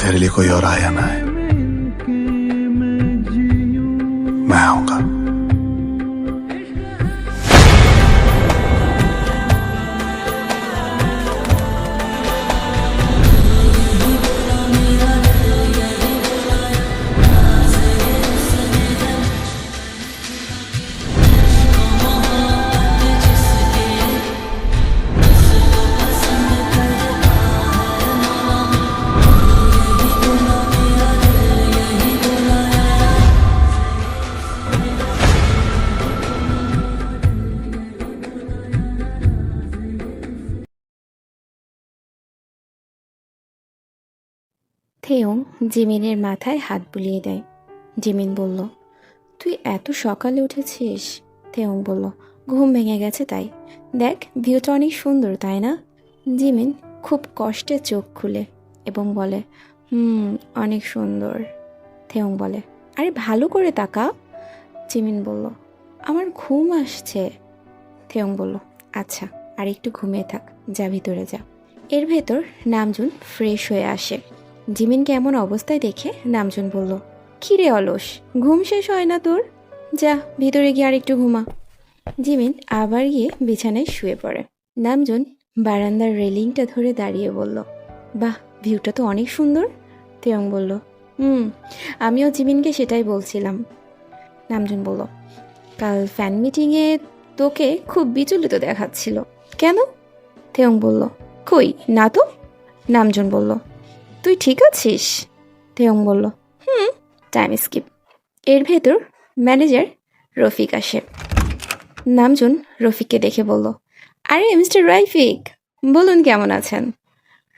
तेरे लिए कोई और आया ना है, मैं आऊंगा। থেয়ং জিমিনের মাথায় হাত বুলিয়ে দেয়। জিমিন বলল, তুই এত সকালে উঠেছিস? থেয়ং বলল, ঘুম ভেঙে গেছে তাই। দেখ, ভিউটা অনেক সুন্দর, তাই না? জিমিন খুব কষ্টে চোখ খুলে এবং বলে, অনেক সুন্দর। থেয়ং বলে, আরে ভালো করে তাকা। জিমিন বলল, আমার ঘুম আসছে। থেয়ং বলল, আচ্ছা, আর একটু ঘুমিয়ে থাক, যা ভিতরে যা। এর ভেতর নামজুন ফ্রেশ হয়ে আসে। জিমিনকে এমন অবস্থায় দেখে নামজুন বলল, কিরে অলস, ঘুম শেষ হয় না তোর? যা ভিতরে গিয়ে আর একটু ঘুমা। জিমিন আবার গিয়ে বিছানায় শুয়ে পড়ে। নামজুন বারান্দার রেলিংটা ধরে দাঁড়িয়ে বলল, বাহ, ভিউটা তো অনেক সুন্দর। থেয়ং বলল, আমিও জিমিনকে সেটাই বলছিলাম। নামজুন বলল, কাল ফ্যান মিটিংয়ে তোকে খুব বিচলিত দেখাচ্ছিল, কেন? থেয়ং বলল, কই না তো। নামজুন বলল, তুই ঠিক আছিস? থেয়ং বলল, টাইম স্কিপ। এর ভেতর ম্যানেজার রফিক আসে। নামজুন রফিককে দেখে বলল, আরে মিস্টার রাইফিক, বলুন কেমন আছেন?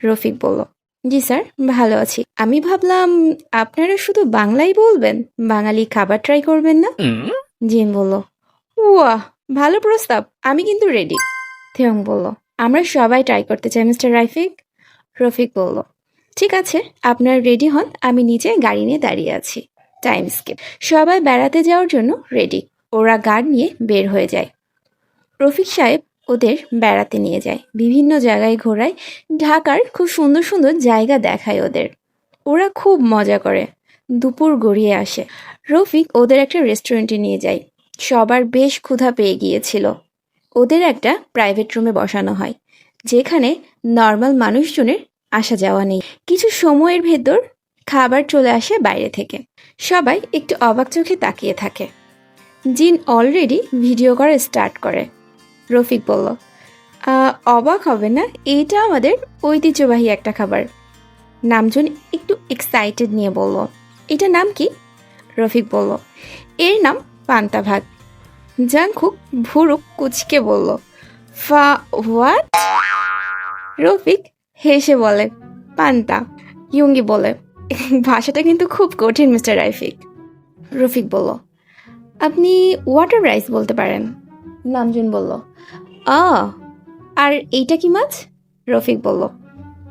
রফিক বলল, জি স্যার, ভালো আছি। আমি ভাবলাম আপনারা শুধু বাংলাই বলবেন, বাঙালি খাবার ট্রাই করবেন না? জিন বলল, ওয়াহ, ভালো প্রস্তাব, আমি কিন্তু রেডি। থেয়ং বলল, আমরা সবাই ট্রাই করতে চাই মিস্টার রাইফিক। রফিক বলল, ঠিক আছে, আপনার রেডি হন, আমি নিচে গাড়ি নিয়ে দাঁড়িয়ে আছি। Time skip. সবাই বেড়াতে যাওয়ার জন্য রেডি। ওরা গাড়ি নিয়ে বের হয়ে যায়। রফিক সাহেব ওদের বেড়াতে নিয়ে যায়, বিভিন্ন জায়গায় ঘোরায়, ঢাকার খুব সুন্দর সুন্দর জায়গা দেখায় ওদের। ওরা খুব মজা করে। দুপুর গড়িয়ে আসে। রফিক ওদের একটা রেস্টুরেন্টে নিয়ে যায়। সবার বেশ ক্ষুধা পেয়ে গিয়েছিল। ওদের একটা প্রাইভেট রুমে বসানো হয়, যেখানে নর্মাল মানুষজনের আসা যাওয়া নেই। কিছু সময়ের ভেতর খাবার চলে আসে বাইরে থেকে। সবাই একটু অবাক চোখে তাকিয়ে থাকে। জিন অলরেডি ভিডিও করা স্টার্ট করে। রফিক বলল, অবাক হবে না, এইটা আমাদের ঐতিহ্যবাহী একটা খাবার। নামজুন একটু এক্সাইটেড নিয়ে বলল, এটা নাম কি? রফিক বলল, এর নাম পান্তা ভাত। জাংকুক ভুরুক কুচকে বলল, হোয়াট? রফিক হেসে বলে, পান্তা। ইয়ুঙ্গি বলে, ভাষাটা কিন্তু খুব কঠিন মিস্টার রাইফিক। রফিক বলল, আপনি ওয়াটার রাইস বলতে পারেন। নামজুন বলল, আর এইটা কি মাছ? রফিক বলল,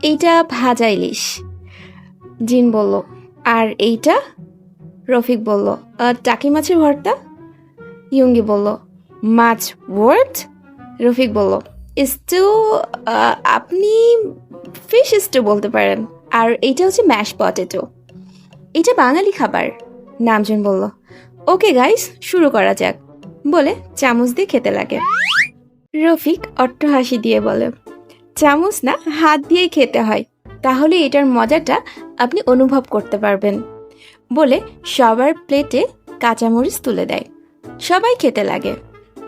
এইটা ভাজা ইলিশ। জিন বলল, আর এইটা? রফিক বলল, টাকি মাছের ভর্তা। ইয়ুঙ্গি বলল, মাছ ওয়ার্ড? রফিক বলল, স্টু, আপনি ফিশ স্টু বলতে পারেন। আর এইটা হচ্ছে ম্যাশ পটেটো। এটা বাঙালি খাবার। নামজুন বলল, ওকে গাইস, শুরু করা যাক, বলে চামচ দিয়ে খেতে লাগে। রফিক অট্টহাসি দিয়ে বলে, চামচ না, হাত দিয়ে খেতে হয়, তাহলে এটার মজাটা আপনি অনুভব করতে পারবেন। বলে সবার প্লেটে কাঁচামরিচ তুলে দেয়। সবাই খেতে লাগে।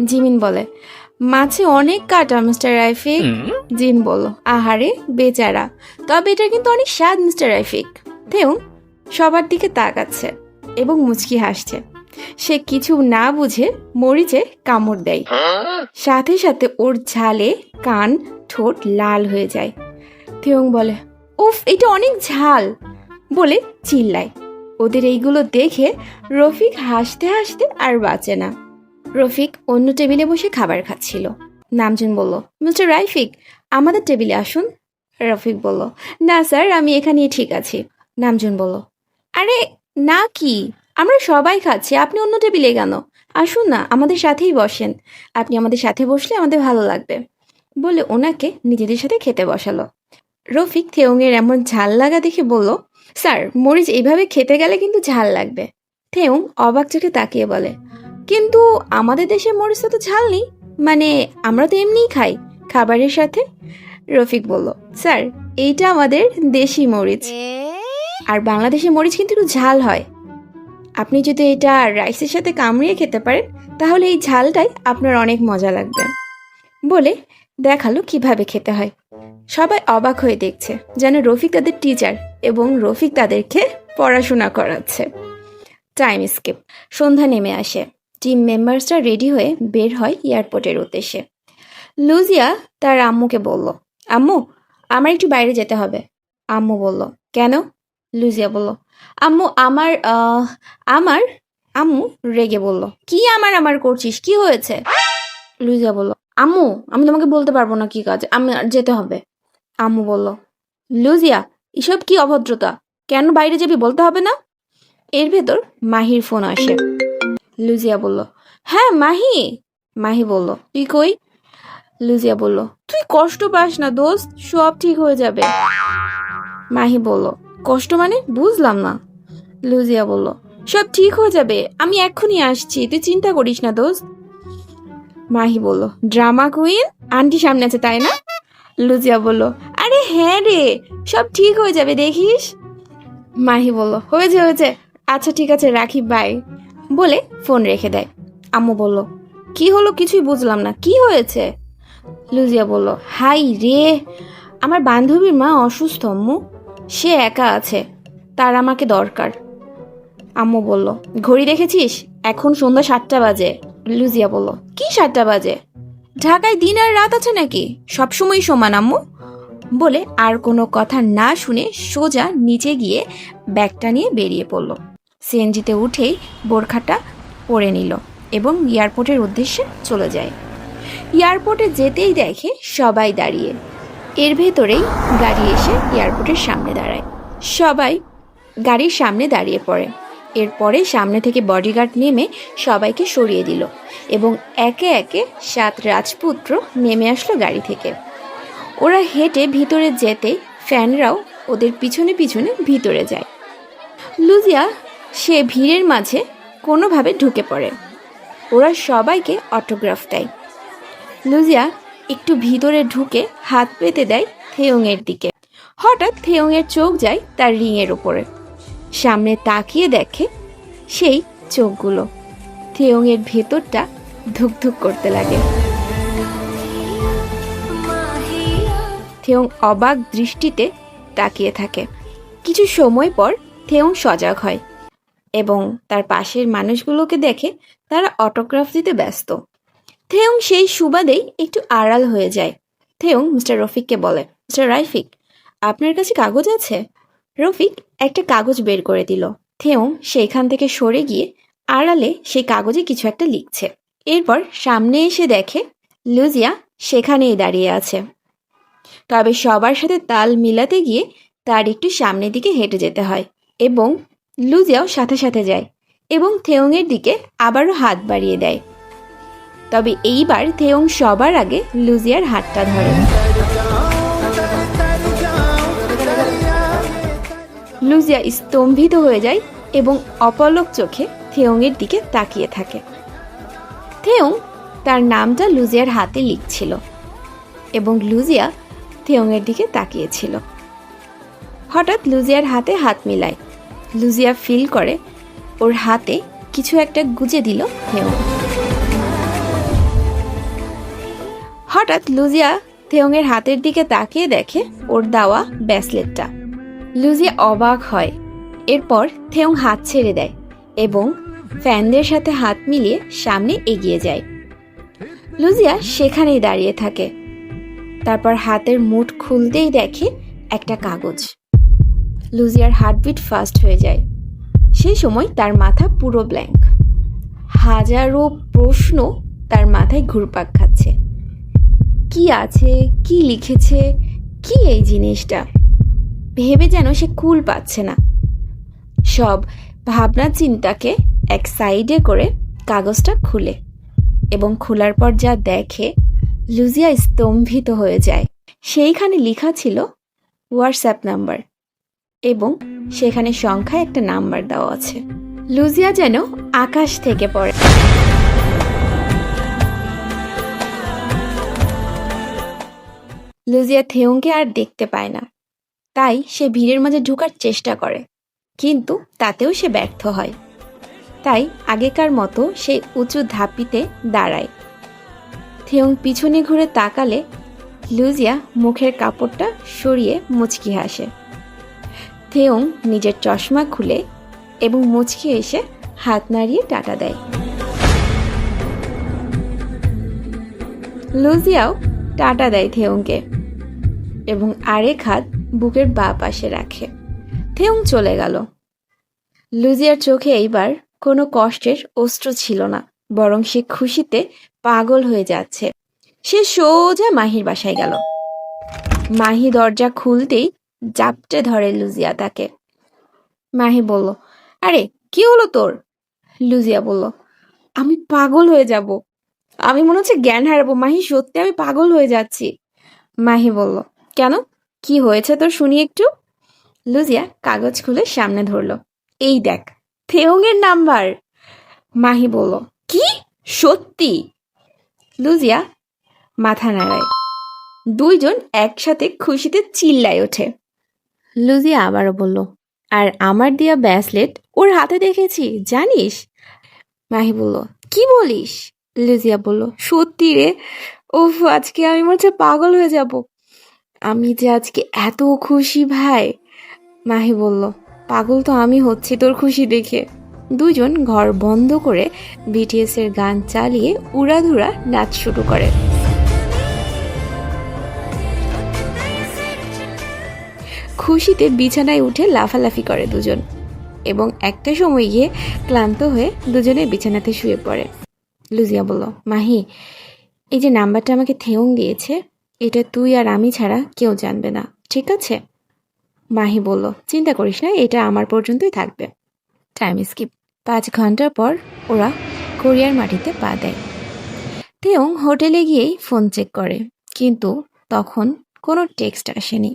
জিমিন বলে, মাছে অনেক কাটা মিস্টার রাইফিক। জিন বলল, আহারে বেচারা, তবে এটা কিন্তু অনেক স্বাদ মিস্টার রাইফিক। থেয়ং সবার দিকে তাকাচ্ছে এবং মুচকি হাসছে। সে কিছু না বুঝে মরিচে কামড় দেয়। সাথে সাথে ওর ঝালে কান, ঠোঁট লাল হয়ে যায়। থেয়ং বলে, উফ, এটা অনেক ঝাল, বলে চিল্লায়। ওদের এইগুলো দেখে রফিক হাসতে হাসতে আর বাঁচে না। রফিক অন্য টেবিলে বসে খাবার খাচ্ছিল। নামজুন বলল, মিস্টার রাইফিক, আমাদের টেবিলে আসুন। রফিক বলল, না স্যার, আমি এখানেই ঠিক আছি। নামজুন বলল, আরে না, কি, আমরা সবাই খাচ্ছি, আপনি অন্য টেবিলে কেন? আসুন না, আমাদের সাথেই বসেন, আপনি আমাদের সাথে বসলে আমাদের ভালো লাগবে। বলে ওনাকে নিজেদের সাথে খেতে বসালো। রফিক থেয়ংয়ের এমন ঝাল লাগা দেখে বলল, স্যার, মরিচ এইভাবে খেতে গেলে কিন্তু ঝাল লাগবে। থেউং অবাক চোখে তাকিয়ে বলে, কিন্তু আমাদের দেশে মরিচ তো ঝাল নেই, মানে আমরা তো এমনিই খাই খাবারের সাথে। রফিক বলল, স্যার এইটা আমাদের দেশি মরিচ, আর বাংলাদেশে মরিচ কিন্তু একটু ঝাল হয়। আপনি যদি এটা রাইসের সাথে কামড়িয়ে খেতে পারেন তাহলে এই ঝালটাই আপনার অনেক মজা লাগবে। বলে দেখালো কিভাবে খেতে হয়। সবাই অবাক হয়ে দেখছে, যেন রফিক তাদের টিচার এবং রফিক তাদেরকে পড়াশোনা করাচ্ছে। Time skip. সন্ধ্যা নেমে আসে। টিম মেম্বার্সরা রেডি হয়ে বের হয় এয়ারপোর্টের উদ্দেশ্যে। লুজিয়া তার আম্মুকে বলল, আম্মু আমার একটু বাইরে যেতে হবে। আম্মু বলল, কেন? লুজিয়া বলল, আম্মু আমার আমার আম্মু রেগে বলল, কি আমার আমার করছিস, কি হয়েছে? লুজিয়া বলল, আম্মু আমি তোমাকে বলতে পারবো না কি কাজ, আমি যেতে হবে। আম্মু বলল, লুজিয়া এসব কি অভদ্রতা, কেন বাইরে যাবি বলতে হবে না? এর ভেতর মাহির ফোন আসে। লুজিয়া বলল, হ্যাঁ মাহি। মাহি বলল, তুই কই? লুজিয়া বলল, তুই কষ্ট পাস না দোস্ত, সব ঠিক হয়ে যাবে। মাহি বলল, কষ্ট মানে বুঝলাম না। লুজিয়া বলল, সব ঠিক হয়ে যাবে, আমি এক্ষুনি আসছি, তুই চিন্তা করিস না দোস্ত। মাহি বলল, ড্রামা কুইন, আন্টি সামনে আছে তাই না? লুজিয়া বলল, আরে হ্যাঁ রে, সব ঠিক হয়ে যাবে দেখিস। মাহি বলল, হয়েছে হয়েছে, আচ্ছা ঠিক আছে রাখি, বাই। বলে ফোন রেখে দেয়। আম্মু বলল, কি হলো কিছুই বুঝলাম না, কি হয়েছে? লুজিয়া বলল, হাই রে, আমার বান্ধবীর মা অসুস্থ আম্মু, সে একা আছে, তার আমাকে দরকার। আম্মু বলল, ঘড়ি দেখেছিস, এখন সন্ধ্যা 7টা বাজে। লুজিয়া বলল, কি 7টা বাজে? ঢাকায় দিন আর রাত আছে নাকি, সবসময় সমান আম্মু। বলে আর কোনো কথা না শুনে সোজা নিচে গিয়ে ব্যাগটা নিয়ে বেরিয়ে পড়ল। সিএনজিতে উঠেই বোরখাটা পরে নিল এবং এয়ারপোর্টের উদ্দেশ্যে চলে যায়। এয়ারপোর্টে যেতেই দেখে সবাই দাঁড়িয়ে। এর ভেতরেই গাড়ি এসে এয়ারপোর্টের সামনে দাঁড়ায়। সবাই গাড়ির সামনে দাঁড়িয়ে পড়ে। এরপরে সামনে থেকে বডিগার্ড নেমে সবাইকে সরিয়ে দিল এবং একে একে 7 রাজপুত্র নেমে আসলো গাড়ি থেকে। ওরা হেঁটে ভিতরে যেতেই ফ্যানরাও ওদের পিছনে পিছনে ভিতরে যায়। লুজিয়া সে ভিড়ের মাঝে কোনোভাবে ঢুকে পড়ে। ওরা সবাইকে অটোগ্রাফ দেয়। লুজিয়া একটু ভিতরে ঢুকে হাত পেতে দেয় থেয়ংয়ের দিকে। হঠাৎ থেয়ংয়ের চোখ যায় তার রিংয়ের উপরে। সামনে তাকিয়ে দেখে সেই চোখগুলো। থেয়ংয়ের ভেতরটা ধুকধুক করতে লাগে। থেয়ং অবাক দৃষ্টিতে তাকিয়ে থাকে। কিছু সময় পর থেয়ং সজাগ হয় এবং তার পাশের মানুষগুলোকে দেখে তারা অটোগ্রাফ দিতে ব্যস্ত। থেয়ং সেই সুবাদেই একটু আড়াল হয়ে যায়। থেয়ং মিস্টার রফিককে বলে, মিস্টার রাফিক, আপনার কাছে কাগজ আছে? রফিক একটা কাগজ বের করে দিল। থেয়ং সেইখান থেকে সরে গিয়ে আড়ালে সেই কাগজে কিছু একটা লিখছে। এরপর সামনে এসে দেখে লুজিয়া সেখানেই দাঁড়িয়ে আছে। তবে সবার সাথে তাল মিলাতে গিয়ে তার একটু সামনের দিকে হেঁটে যেতে হয় এবং লুজিয়াও সাথে সাথে যায় এবং থেয়ংয়ের দিকে আবারও হাত বাড়িয়ে দেয়। তবে এইবার থেয়ং সবার আগে লুজিয়ার হাতটা ধরে। লুজিয়া স্তম্ভিত হয়ে যায় এবং অপলক চোখে থেয়ংয়ের দিকে তাকিয়ে থাকে। থেয়ং তার নামটা লুজিয়ার হাতে লিখছিল এবং লুজিয়া থেয়ংয়ের দিকে তাকিয়েছিল। হঠাৎ লুজিয়ার হাতে হাত মিলায়। লুজিয়া ফিল করে ওর হাতে কিছু একটা গুজে দিল থেয়ং। হঠাৎ লুজিয়া থেয়ংয়ের হাতের দিকে তাকিয়ে দেখে ওর দেওয়া ব্রেসলেটটা। লুজিয়া অবাক হয়। এরপর থেয়ং হাত ছেড়ে দেয় এবং ফ্যানদের সাথে হাত মিলিয়ে সামনে এগিয়ে যায়। লুজিয়া সেখানেই দাঁড়িয়ে থাকে। তারপর হাতের মুঠ খুলতেই দেখে একটা কাগজ। লুজিয়ার হার্টবিট ফাস্ট হয়ে যায়। সেই সময় তার মাথা পুরো ব্ল্যাঙ্ক। হাজারো প্রশ্ন তার মাথায় ঘুরপাক খাচ্ছে। কি আছে, কি লিখেছে, কি এই জিনিসটা, ভেবে যেন সে কুল পাচ্ছে না। সব ভাবনা চিন্তাকে এক সাইডে করে কাগজটা খুলে এবং খোলার পর যা দেখে লুজিয়া স্তম্ভিত হয়ে যায়। সেইখানে লেখা ছিল হোয়াটসঅ্যাপ নাম্বার। এবং সেখানে সংখ্যায় একটা নাম্বার দেওয়া আছে। লুজিয়া যেন আকাশ থেকে পড়ে। লুজিয়া থেউংকে আর দেখতে পায় না, তাই সে ভিড়ের মাঝে ঢোকার চেষ্টা করে, কিন্তু তাতেও সে ব্যর্থ হয়। তাই আগেকার মতো সেই উঁচু ধাপিতে দাঁড়ায়। থেউং পিছনে ঘুরে তাকালে লুজিয়া মুখের কাপড়টা সরিয়ে মুচকি হাসে। থেউং নিজের চশমা খুলে এবং মুচকি এসে হাত নাড়িয়ে টাটা দেয়। লুজিয়াও টাটা দেয় থেউংকে এবং আরেক হাত বুকের বাঁ পাশে রাখে। থেউং চলে গেল। লুজিয়ার চোখে এইবার কোনো কষ্টের অশ্রু ছিল না, বরং সে খুশিতে পাগল হয়ে যাচ্ছে। সে সোজা মাহির বাসায় গেল। মাহি দরজা খুলতেই জাপটে ধরে লুজিয়া তাকে। মাহি বলল, আরে কি হলো তোর? লুজিয়া বলল, আমি পাগল হয়ে যাব, আমি মনে হচ্ছে জ্ঞান হারাবো মাহি, সত্যি আমি পাগল হয়ে যাচ্ছি। মাহি বলল, কেন, কি হয়েছে তোর শুনি একটু? লুজিয়া কাগজ খুলে সামনে ধরলো। এই দেখ, থেউংয়ের নাম্বার। মাহি বলল, কি, সত্যি? লুজিয়া মাথা নাড়ায়। দুইজন একসাথে খুশিতে চিল্লায় ওঠে। লুজিয়া আবারও বলল, আর আমার দেয়া ব্যাসলেট ওর হাতে দেখেছি জানিস? মাহি বলল, কি বলিস? লুজিয়া বলল, সত্যি রে, ওফ, আজকে আমি মনে হচ্ছে পাগল হয়ে যাব, আমি যে আজকে এত খুশি ভাই। মাহি বলল, পাগল তো আমি হচ্ছি তোর খুশি দেখে। দুজন ঘর বন্ধ করে বিটিএস এর গান চালিয়ে উড়াধুরা নাচ শুরু করে। খুশিতে বিছানায় উঠে লাফালাফি করে দুজন, এবং একটা সময় গিয়ে ক্লান্ত হয়ে দুজনে বিছানাতে শুয়ে পড়ে। লুজিয়া বলল, মাহি, এই যে নাম্বারটা আমাকে থেউং দিয়েছে, এটা তুই আর আমি ছাড়া কেউ জানবে না, ঠিক আছে? মাহি বলল, চিন্তা করিস না, এটা আমার পর্যন্তই থাকবে। Time skip. 5 ঘন্টা পর ওরা কোরিয়ার মাটিতে পা দেয়। থেউং হোটেলে গিয়েই ফোন চেক করে, কিন্তু তখন কোনো টেক্সট আসেনি।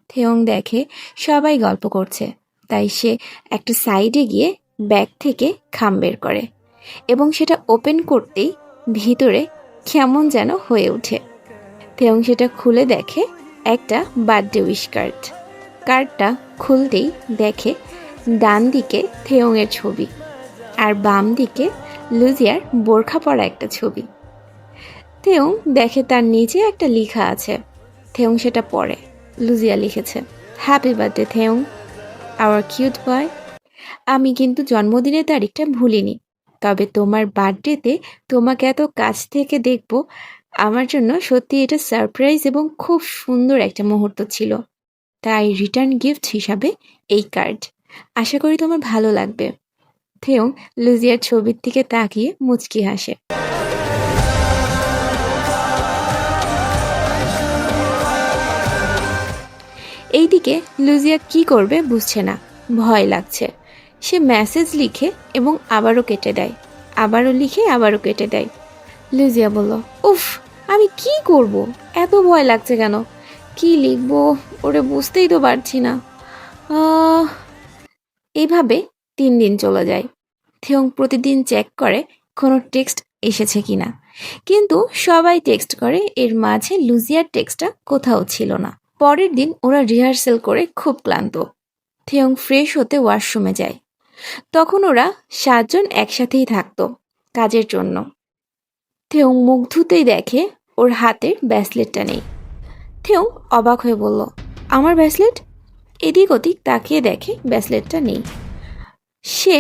থেউং দেখে সবাই গল্প করছে, তাই সে একটা সাইডে গিয়ে ব্যাগ থেকে খাম বের করে এবং সেটা ওপেন করতেই ভিতরে কেমন যেন হয়ে ওঠে। থেউং সেটা খুলে দেখে একটা বার্থডে উইশ কার্ড। কার্ডটা খুলতেই দেখে ডান দিকে থেউংয়ের ছবি আর বাম দিকে লুজিয়ার বোরখা পরা একটা ছবি। থেউং দেখে তার নিচে একটা লেখা আছে। থেউং সেটা পড়ে। লুজিয়া লিখেছে, happy birthday Theung, our cute boy. আমি কিন্তু জন্মদিনের তারিখটা ভুলিনি, তবে তোমার বার্থডেতে তোমাকে এত কাছ থেকে দেখব আমার জন্য সত্যি এটা সারপ্রাইজ এবং খুব সুন্দর একটা মুহূর্ত ছিল। তাই রিটার্ন গিফট হিসাবে এই কার্ড, আশা করি তোমার ভালো লাগবে। থেউং লুজিয়ার ছবির দিকে তাকিয়ে মুচকি হাসে। এইদিকে লুজিয়া কি করবে বুঝছে না, ভয় লাগছে। সে মেসেজ লিখে এবং আবারও কেটে দেয়, আবারও লিখে আবারও কেটে দেয়। লুজিয়া বলল, উফ, আমি কি করব, এত ভয় লাগছে কেন, কি লিখবো ওরে বুঝতেই তো পারছি না। এইভাবে 3 দিন চলে যায়। থেউং প্রতিদিন চেক করে কোনো টেক্সট এসেছে কিনা, কিন্তু সবাই টেক্সট করে, এর মাঝে লুজিয়ার টেক্সটটা কোথাও ছিল না। পরের দিন ওরা রিহার্সেল করে খুব ক্লান্ত। থেউং ফ্রেশ হতে ওয়াশরুমে যায়। তখন ওরা 7 জন একসাথেই থাকতো কাজের জন্য। থেউং মুখ ধুতেই দেখে ওর হাতের ব্যাসলেটটা নেই। থেউং অবাক হয়ে বলল, আমার ব্যাসলেট? এদিক ওদিক তাকিয়ে দেখে ব্যাসলেটটা নেই। সে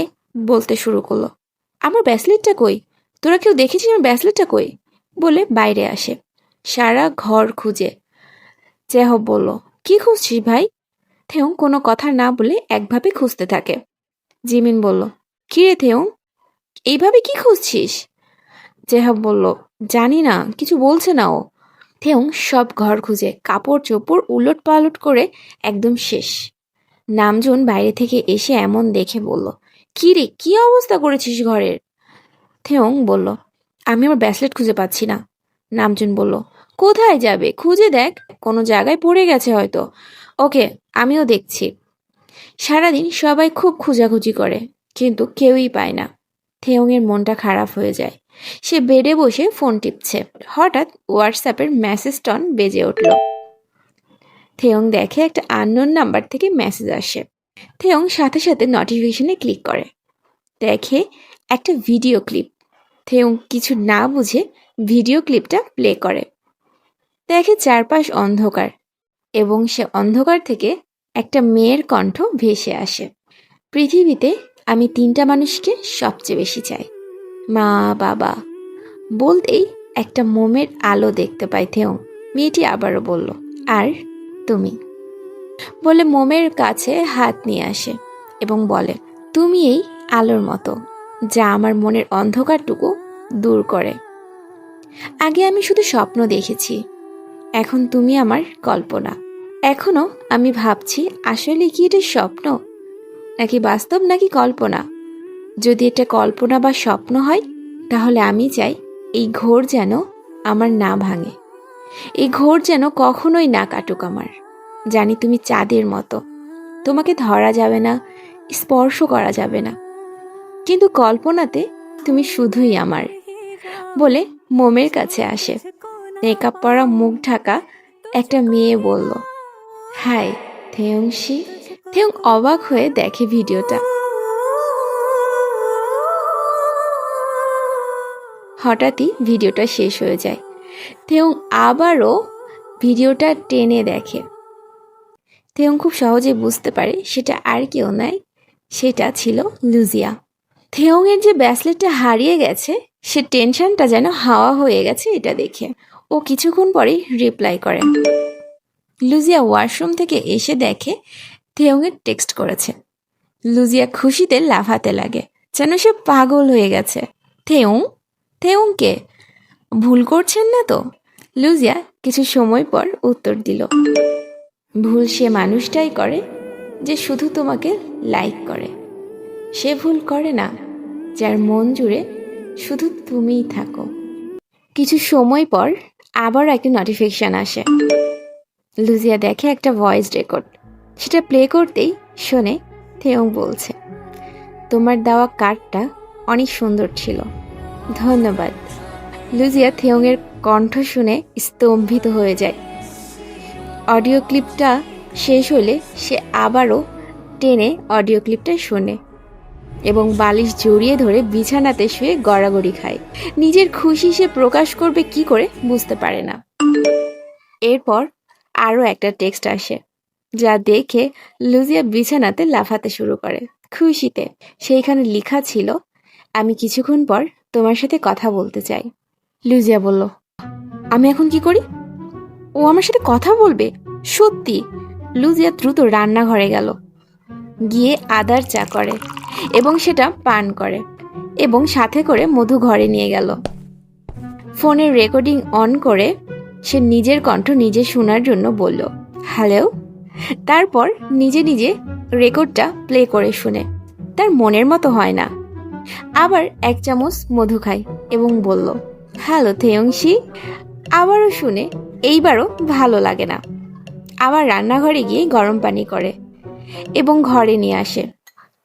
বলতে শুরু করলো, আমার ব্যাসলেটটা কই, তোরা কেউ দেখেছিস আমার ব্যাসলেটটা কই? বলে বাইরে আসে, সারা ঘর খুঁজে। চেহব বলল, কি খুঁজছিস ভাই? থেউং কোনো কথা না বলে একভাবে খুঁজতে থাকে। জিমিন বলল, কি রে থেউং, এইভাবে কি খুঁজছিস? চেহব বলল, জানি না, কিছু বলছে না ও। থেউং সব ঘর খুঁজে কাপড় চোপড় উলট পালট করে একদম শেষ। নামজুন বাইরে থেকে এসে এমন দেখে বলল, কি রে, কি অবস্থা করেছিস ঘরের? থেউং বলল, আমি আমার ব্যাসলেট খুঁজে পাচ্ছি না। নামজুন বলল, কোথায় যাবে, খুঁজে দেখ, কোনো জায়গায় পড়ে গেছে হয়তো। ওকে, আমিও দেখছি। সারাদিন সবাই খুব খোঁজাখুঁজি করে, কিন্তু কেউই পায় না। থেয়ংয়ের মনটা খারাপ হয়ে যায়। সে বেডে বসে ফোন টিপছে। হঠাৎ হোয়াটসঅ্যাপের মেসেজ টন বেজে উঠল। থেয়ং দেখে একটা আননোন নাম্বার থেকে মেসেজ আসে। থেয়ং সাথে সাথে নোটিফিকেশনে ক্লিক করে। দেখে একটা ভিডিও ক্লিপ। থেয়ং কিছু না বুঝে ভিডিও ক্লিপটা প্লে করে। দেখে চারপাশ অন্ধকার এবং সে অন্ধকার থেকে একটা মেয়ের কণ্ঠ ভেসে আসে। পৃথিবীতে আমি 3টা মানুষকে সবচেয়ে বেশি চাই, মা বাবা। বলতেই একটা মোমের আলো দেখতে পাই থেয়ং। মেয়েটি আবারও বলল, আর তুমি, বলে মোমের কাছে হাত নিয়ে আসে এবং বলে, তুমি এই আলোর মতো যা আমার মনের অন্ধকারটুকু দূর করে। আগে আমি শুধু স্বপ্ন দেখেছি, এখন তুমি আমার কল্পনা। এখনো আমি ভাবছি আসলে কি এটা স্বপ্ন নাকি বাস্তব নাকি কল্পনা। যদি এটা কল্পনা বা স্বপ্ন হয় তাহলে আমি চাই এই ঘোর যেন আমার না ভাঙে, এই ঘোর যেন কখনোই না কাটুক আমার। জানি তুমি চাঁদের মতো, তোমাকে ধরা যাবে না, স্পর্শ করা যাবে না, কিন্তু কল্পনাতে তুমি শুধুই আমার। বলে মোমের কাছে আসে। মেকআপ পরা মুখ ঢাকা একটা মেয়ে বলল, হাই থেয়ংশি। থেয়ং অবাক হয়ে দেখে ভিডিওটা। হঠাৎই ভিডিওটা শেষ হয়ে যায়। থেয়ং আবারও ভিডিওটা টেনে দেখে। থেয়ং খুব সহজে বুঝতে পারে সেটা আর কেউ নয়, সেটা ছিল লুজিয়া। থেয়ংয়ের যে ব্রেসলেটটা হারিয়ে গেছে সে টেনশনটা যেন হাওয়া হয়ে গেছে এটা দেখে। ও কিছুক্ষণ পরেই রিপ্লাই করে। লুজিয়া ওয়াশরুম থেকে এসে দেখে থেয়ংয়ের টেক্সট করেছে। লুজিয়া খুশিতে লাফাতে লাগে, যেন সে পাগল হয়ে গেছে। থেয়ং, থেয়ংকে ভুল করছেন না তো? লুজিয়া কিছু সময় পর উত্তর দিল, ভুল সে মানুষটাই করে যে শুধু তোমাকে লাইক করে। সে ভুল করে না যার মন জুড়ে শুধু তুমিই থাকো। কিছু সময় পর আবার একটা নোটিফিকেশন আসে। লুজিয়া দেখে একটা ভয়েস রেকর্ড। সেটা প্লে করতেই শোনে থেয়ং বলছে, তোমার দেওয়া কার্ডটা অনেক সুন্দর ছিল, ধন্যবাদ। লুজিয়া থেয়ংয়ের কণ্ঠ শুনে স্তম্ভিত হয়ে যায়। অডিও ক্লিপটা শেষ হলে সে আবারও টেনে অডিও ক্লিপটা শোনে এবং বালিশ জড়িয়ে ধরে বিছানাতে শুয়ে গড়াগড়ি খায়। নিজের খুশি সে প্রকাশ করবে কি করে বুঝতে পারে না। এরপর আরও একটা টেক্সট আসে, যা দেখে লুজিয়া বিছানাতে লাফাতে শুরু করে খুশিতে। সেইখানে লেখা ছিল, আমি কিছুক্ষণ পর তোমার সাথে কথা বলতে চাই। লুজিয়া বলল, আমি এখন কি করি? ও আমার সাথে কথা বলবে? সত্যি? লুজিয়া দ্রুত রান্নাঘরে গেল, গিয়ে আদার চা করে এবং সেটা পান করে এবং সাথে করে মধু ঘরে নিয়ে গেল। ফোনের রেকর্ডিং অন করে সে নিজের কণ্ঠ নিজে শোনার জন্য বলল, হ্যালো। তারপর নিজে নিজে রেকর্ডটা প্লে করে শুনে তার মনের মতো হয় না। আবার 1 চামচ মধু খায় এবং বলল, হ্যালো থেয়ংশি। আবারও শুনে এইবারও ভালো লাগে না। আবার রান্নাঘরে গিয়ে গরম পানি করে এবং ঘরে নিয়ে আসে।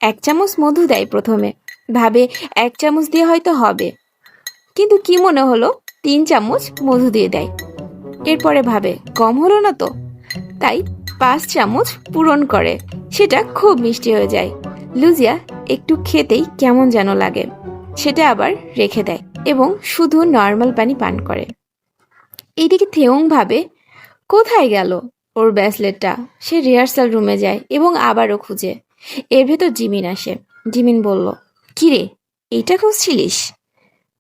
1 চামচ মধু দেয় প্রথমে, ভাবে 1 চামচ দিয়ে হয়তো হবে, কিন্তু কি মনে হলো 3 চামচ মধু দিয়ে দেয়। এরপরে ভাবে কম হলো না তো, তাই 5 চামচ পূরণ করে। সেটা খুব মিষ্টি হয়ে যায়। লুজিয়া একটু খেতেই কেমন যেন লাগে, সেটা আবার রেখে দেয় এবং শুধু নর্মাল পানি পান করে। এইদিকে থেয়ং ভাবে কোথায় গেল ওর ব্রেসলেটটা। সে রিহার্সাল রুমে যায় এবং আবারও খুঁজে। এর ভেতর জিমিন আসে। জিমিন বলল, কিরে এইটা খুঁজছিলিস?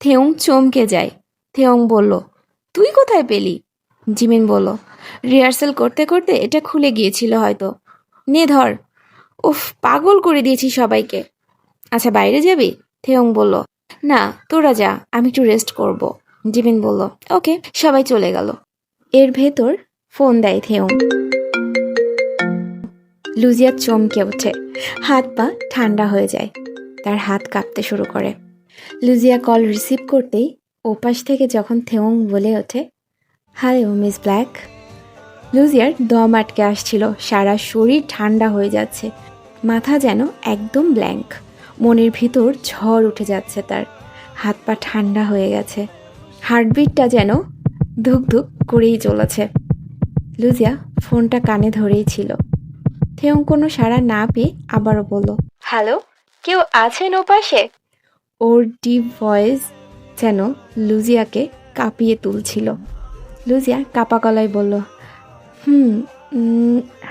থেয়ং চমকে যায়। থেয়ং বলল, তুই কোথায় পেলি? জিমিন বলল, রিহার্সাল করতে করতে এটা খুলে গিয়েছিল হয়তো, নে ধর। উফ, পাগল করে দিয়েছি সবাইকে। আচ্ছা বাইরে যাবি? থেয়ং বলল, না তোরা যা, আমি একটু রেস্ট করব। জিমিন বলল, ওকে। সবাই চলে গেল। এর ভেতর ফোন দেয় থেয়ং। লুজিয়া চমকে ওঠে, হাত পা ঠান্ডা হয়ে যায়, তার হাত কাঁপতে শুরু করে। লুজিয়া কল রিসিভ করতেই ওপাশ থেকে যখন থেয়ং বলে ওঠে, হ্যালো মিস ব্ল্যাক, লুজিয়ার দম আটকে আসছিল, সারা শরীর ঠান্ডা হয়ে যাচ্ছে। মাথা যেন একদম ব্ল্যাঙ্ক, মনের ভিতর ঝড় উঠে যাচ্ছে তার, হাত পা ঠান্ডা হয়ে গেছে, হার্টবিটটা যেন ধুক ধুক করেই চলেছে। লুজিয়া ফোনটা কানে ধরেই ছিল। থেয়ং কোনো সাড়া না পেয়ে আবারও বলল, হ্যালো, কেউ আছেন ওপাশে? ওর ডিপ ভয়েস যেন লুজিয়াকে কাঁপিয়ে তুলছিল। লুজিয়া কাপা গলায় বলল,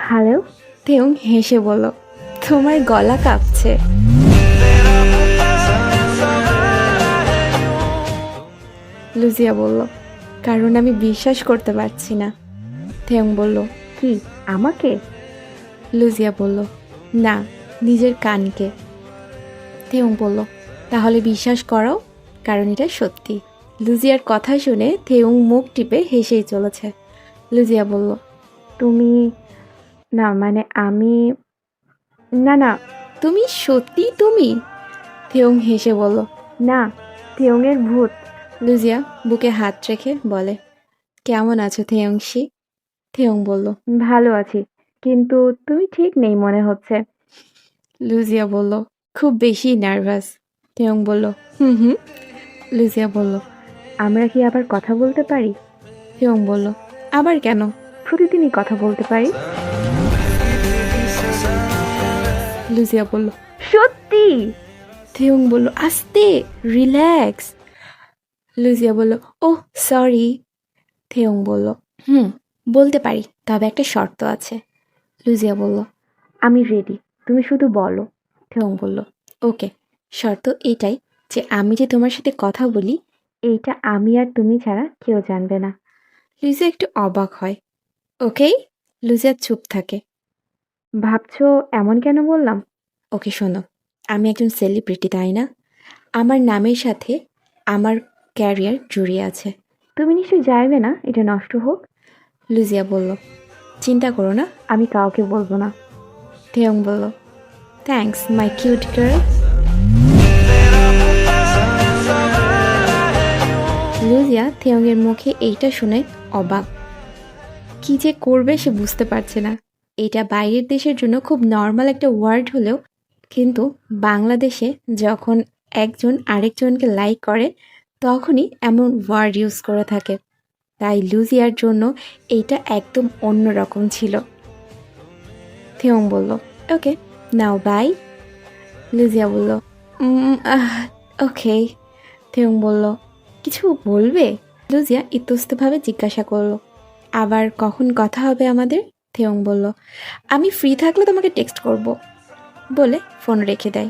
হ্যালো। থেয়ং হেসে বলল, তোমার গলা কাঁপছে? লুজিয়া বলল, কারণ আমি বিশ্বাস করতে পারছি না। থেয়ং বলল, কি আমাকে? লুজিয়া বলল, না, নিজের কানকে। থেয়ং বলল, তাহলে বিশ্বাস করো, কারণ এটা সত্যি। লুজিয়ার কথা শুনে থেয়ং মুখ টিপে হেসেই চলেছে। লুজিয়া বলল, তুমি? না মানে আমি, না না, তুমি সত্যি তুমি? থেয়ং হেসে বলল, না, থেয়ংয়ের ভূত। লুজিয়া বুকে হাত রেখে বলে, কেমন আছো থেয়ংশি? থেয়ং বলল, ভালো আছি, কিন্তু তুমি ঠিক নেই মনে হচ্ছে। লুজিয়া বলল, খুব বেশি নার্ভাস। থেয়ং বলল, হুম। লুজিয়া বলল, আমরা কি আবার কথা বলতে পারি? থেয়ং বলল, আবার কেন? প্রতিদিনই কথা বলতে পারি। লুজিয়া বলল, সত্যি? থেয়ং বলল, আস্তে, রিল্যাক্স। লুজিয়া বলল, ওহ সরি। থেয়ং বলল, বলতে পারি, তবে একটা শর্ত আছে। লুজিয়া বলল, আমি রেডি, তুমি শুধু বলো। থেয়ং বলল, ওকে, শর্ত এটাই যে আমি যে তোমার সাথে কথা বলি এইটা আমি আর তুমি ছাড়া কেউ জানবে না। লুজিয়া একটু অবাক হয়। ওকেই। লুজিয়া চুপ থাকে। ভাবছো এমন কেন বললাম? ওকে শোনো, আমি একজন সেলিব্রিটি, তাই না? আমার নামের সাথে আমার ক্যারিয়ার জড়িয়ে আছে। তুমি নিশ্চয়ই চাইবে না এটা নষ্ট হোক। লুজিয়া বলল, চিন্তা করো না, আমি কাউকে বলবো না। থেয়ং বলল, থ্যাঙ্কস মাই কিউট গার্ল। লুজিয়া থেয়ংয়ের মুখে এইটা শুনে অবাক। কি যে করবে সে বুঝতে পারছে না। এটা বাইরের দেশের জন্য খুব নর্মাল একটা ওয়ার্ড হলেও কিন্তু বাংলাদেশে যখন একজন আরেকজনকে লাইক করে তখনই এমন ওয়ার্ড ইউজ করে থাকে। তাই লুজিয়ার জন্য এইটা একদম অন্য রকম ছিল। থেয়ং বলল, ওকে, নাও বাই। লুজিয়া বলল, ওকে। থেয়ং বলল, কিছু বলবে? লুজিয়া ইতস্তভাবে জিজ্ঞাসা করলো, আবার কখন কথা হবে আমাদের? থেয়ং বলল, আমি ফ্রি থাকলে তোমাকে টেক্সট করব, বলে ফোন রেখে দেয়।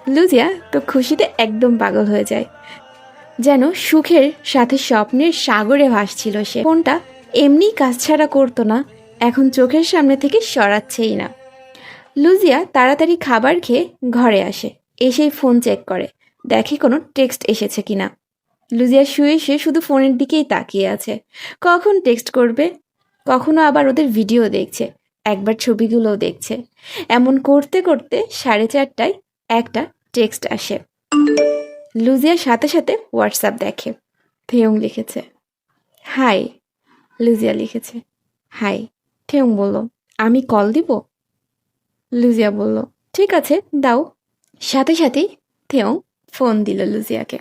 লুজিয়া তো খুশিতে একদম পাগল হয়ে যায়, যেন সুখের সাথে স্বপ্নের সাগরে ভাসছিল সে। ফোনটা এমনি কাজ ছাড়া করতো না, এখন চোখের সামনে থেকে সরাচ্ছেই না। লুজিয়া তাড়াতাড়ি খাবার খেয়ে ঘরে আসে, এসেই ফোন চেক করে, দেখে কোনো টেক্সট এসেছে কিনা। লুজিয়া শুয়ে শুয়ে শুধু ফোনের দিকেই তাকিয়ে আছে, কখন টেক্সট করবে। কখনো আবার ওদের ভিডিও দেখছে, একবার ছবিগুলোও দেখছে। এমন করতে করতে 4:30টায় একটা টেক্সট আসে। লুজিয়ার সাথে সাথে হোয়াটসঅ্যাপ দেখে। থেয়ং লিখেছে, হাই। লুজিয়া লিখেছে, হাই। থেয়ং বলল, আমি কল দিব? লুজিয়া বলল, ঠিক আছে দাও। সাথে সাথেই থেয়ং ফোন দিল লুজিয়াকে।